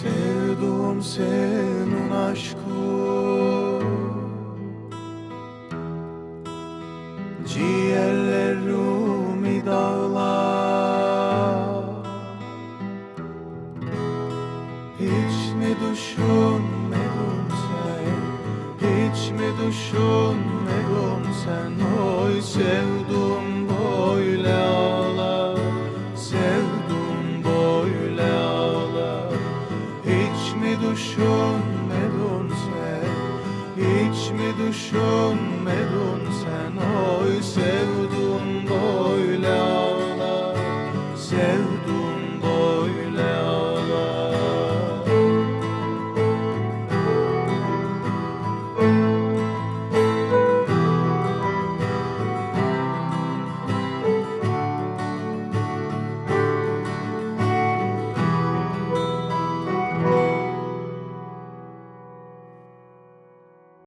Sevdum senin aşkın, ciğerlerimi dağlar. Hiç mi düşünmedin sen, hiç mi düşünmedin sen? Oy sevdum böyle ağlar, sevdum böyle ağlar. Hiç mi düşünmedin sen, hiç mi düşünmedin sen? Oy sevdum böyle ağlar.